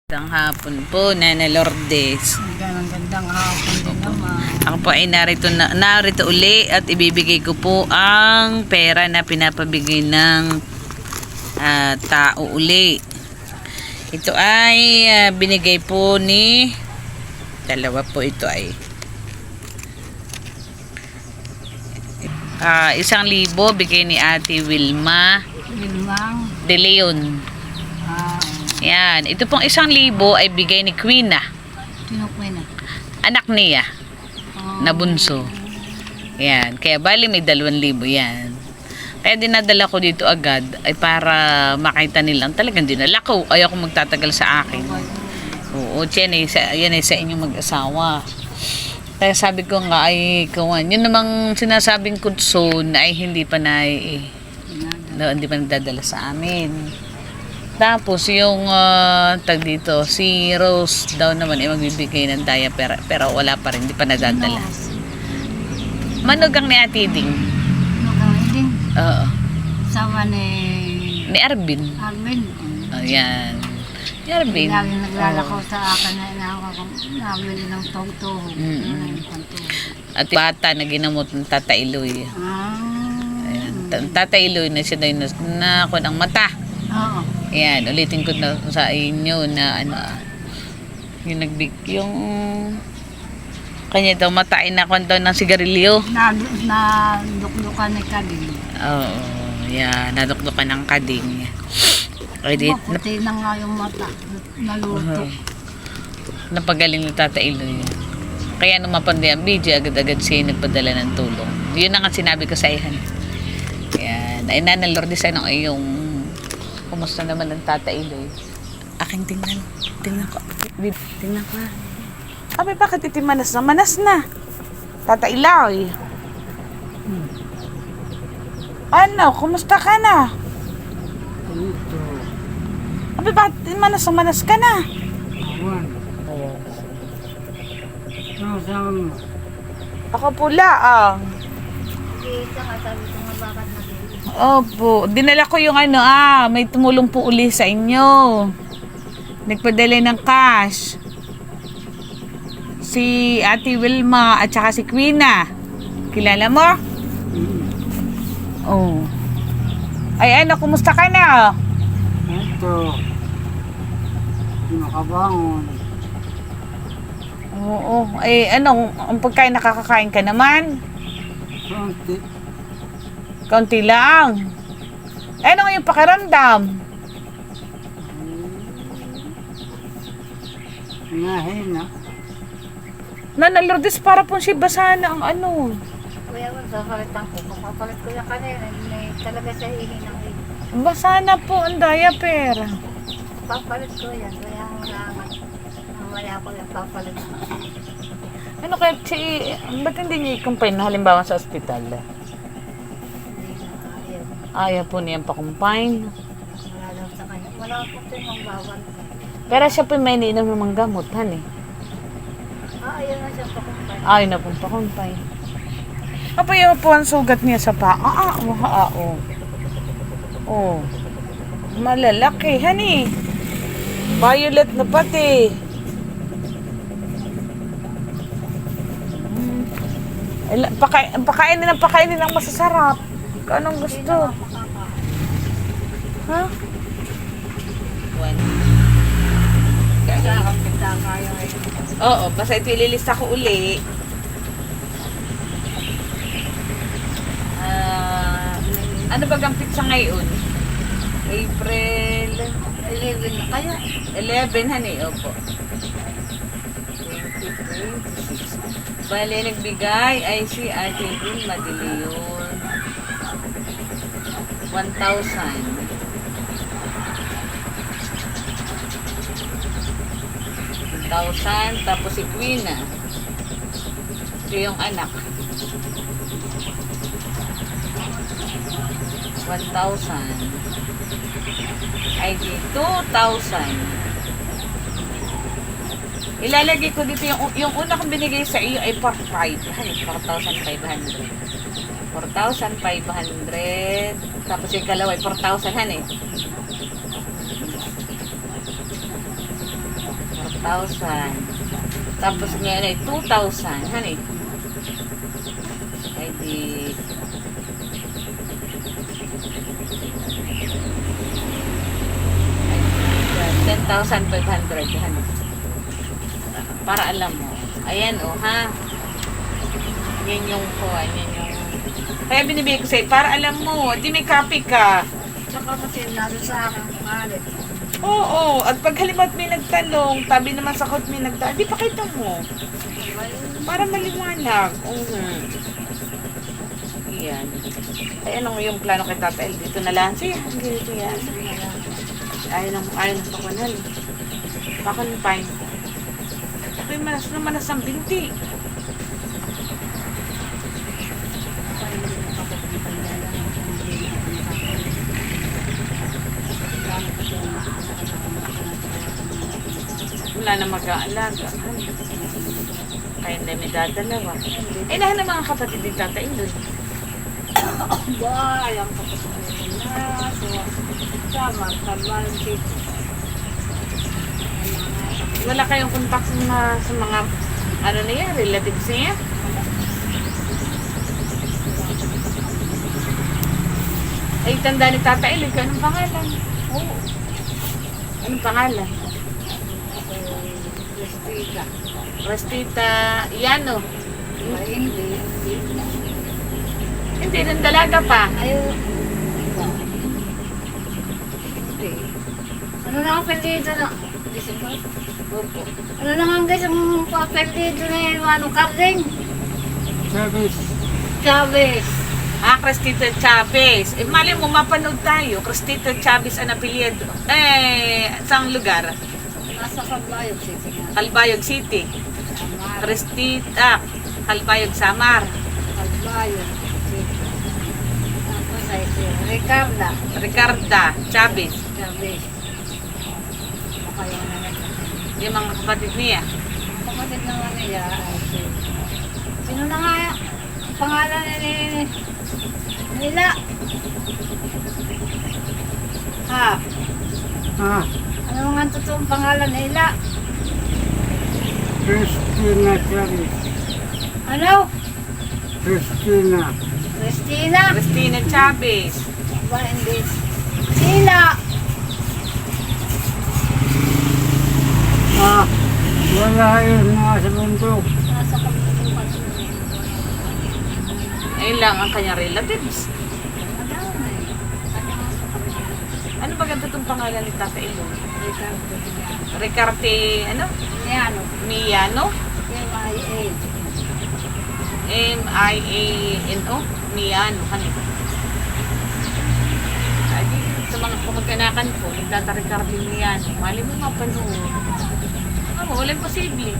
Magandang hapon po, Nana Lourdes. Gandang hapon din naman. Ako po ay narito uli at ibibigay ko po ang pera na pinapabigay ng tao uli. Ito ay binigay po ni dalawa po ito ay 1,000 bigay ni Ate Wilma Wilmang. De Leon. Yan, ito pong 1,000 ay bigay ni Quina, Tinukoy na. anak niya na bunso. Yan, kaya bali may 2,000 yan. Kaya dinadala ko dito agad ay para makita nilang talagang dinala ko. Ayaw ko magtatagal sa akin. Oo, yan ay sa inyong mag-asawa. Kaya sabi ko nga ay kawan. Yun namang sinasabing kutson ay hindi pa hindi pa nadadala sa amin. Tapos yung tag dito, si Rose daw naman ay magbibigay ng diaper pero wala pa rin, hindi pa nadadala. Manugang ni Ate Ding. Magandang Oo. sama Ni Arvin. Arvin. Ayan. Ni Arvin. Laging naglalakaw sa akin na nabili ng tog-toho. At bata na ginamot ng Tata Iloy. Ayan. Tata Iloy na siya daw na ako ng mata. Oo. Ayan, ulitin ko na sa inyo na yung kanya daw matain na daw ng sigarilyo. Nadukdukan ni Kading. Oo, yan, nadukdukan ng kading. Maputi na nga yung mata. Naluto. Napagaling ni Tata Iloy. Kaya nung mapandi ang video, agad-agad siya nagpadala ng tulong. Yun na nga sinabi ko sa ihan. Yan, ay Nana Lourdes, ano ay yung kumusta naman ang Tata Iloy? Aking tingnan. Tingnan ko. Tingnan ko. Abi, bakit itimanas na? Manas na. Tata Iloy. Ano? Kumusta ka na? Ito. Abi, bakit itimanas na? Manas ka na? Awan. Saan? Ako pula, Isa nga sabi ko nga bakit natin. Opo. Dinala ko yung may tumulong po uli sa inyo. Nagpadala ng cash. Si Ate Wilma at saka si Quina. Kilala mo? Oh. Ay, kumusta ka na? Ito. Hindi makabangon. Oo. Ay, ang pagkain nakakakain ka naman? Konti. Kaunti lang. Ano nga yung pakiramdam? Nahina. Nana Lourdes, para po siya basahan ang Kuya, magpapalitan ko. Kung papalit ko yung kanina, may talaga siya hihinang Basa na po ang diaper. papalit ko yan. Kaya mamaya ko yung papalit. Ano kaya ba't hindi niya i-combine na halimbawa sa ospital? Hindi na ayaw. Ayaw po niyang pa-combine. Wala daw sa kanya. Wala po ito yung magbawal. Pero siya po may iniinom ng mga gamot, han eh. Ayaw na siya pakumpay. Ayaw na pong pa-combine. Apa yung po ang sugat niya sa paa? Oh. Malalaki, han eh. Violet na pati. Pakainin ng masasarap. Kung anong gusto. Ha? Oo, basta ito ililista ko uli. Ano ba ang pizza ngayon? April 11 na kaya. 11, hani, opo. 2026. Bale, nagbigay ay si Ate Wilma De Leon. 1,000. 1,000. Tapos si Quina. Ito yung anak. 1,000. ID 2,000. Ilalagay ko dito yung una kong binigay sa iyo ay 4,500. 4,500. Tapos yung kalawa ay 4,000 han eh. 1,000. Tapos ngayon ay 2,000. Hani? Ay di... Ay, 10,500. Hani? Para alam mo. Ayan o, ha? Yan yung kuha. Yan yung... Kaya binibigay ko sa'yo, para alam mo, di may copy ka. Tsaka kasi nasa sa akin kumalit. Oo, at pag halimbawa may nagtanong, tabi naman sa kot may nagtanong, di pakita mo. Para maliwanag. Yan. Ay, anong yung plano kay Tata El? Dito na lang. Sige, dito yan. Ayaw ng pakunal. Bakit ng pine? Ako'y manas ang binti. Wala na mag-aalaga. Kaya na may dadalawa. Eh, lahat ng mga kapatid din Tata El doon. Ba, yung kapatid na. So, sama, kalman, dito. Wala kayong contact sa mga ano na yan, relatives niya? Ay, tanda ni Tata El, ikaw anong pangalan? Oo. Anong pangalan? Christina. Rastita Yano. Hindi. Hindi, nang dalaga pa. Ayaw. Hindi. Ano na ang apelido na? December? Opo. Ano na nga guys ang apelido na yung ano, Carding? Chavez. Ah, Cristita Chavez. Eh, mali mo, mapanood tayo. Cristita Chavez ang apelyido. Eh, saan lugar? Nasa Calbayog City nga. Calbayog City. Samar. Cristita, Calbayog Samar. Calbayog City. Tapos ay si Ricarda Ricarda Chavez. Chavez. Baka yun na lang. Yung mga kapatid niya. Kapatid naman niya ay si... Sino na nga ang pangalan nila? Ha? Ano nga ang totoong pangalan nila? Christina Chavez. Ano? Christina. Christina? Cristina Chavez. Ba, hindi. Sila! Wala yun mga sa bundok. Nasa pagbubukas mo. Ayun lang ang kanyang relatives. Madami. Ano ba ganda itong pangalan ni Tata Ilo? Ricardo niya. Ricarte, ano? Niano. Miano? M.I.A. M-I-A-N-O? Miano, kanina. Ay, sa mga kamag-anakan ko, yung Tata Ricarte Miano, mali mo mapanood. Ano, walang posible.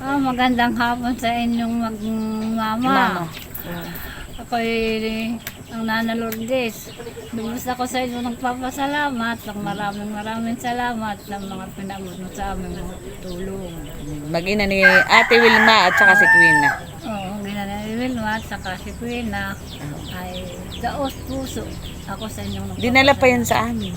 Magandang hapon sa inyong mama. Ako'y ang Nana Lourdes. Lubos ako sa inyo nagpapasalamat. Maraming salamat ng mga pinabot mo sa aming tulong. Mag-ina ni Ate Wilma at saka si Quina. Oo, ginanawin mo at saka si Quina ay daos puso. Ako sa inyong Dinala pa yan sa amin.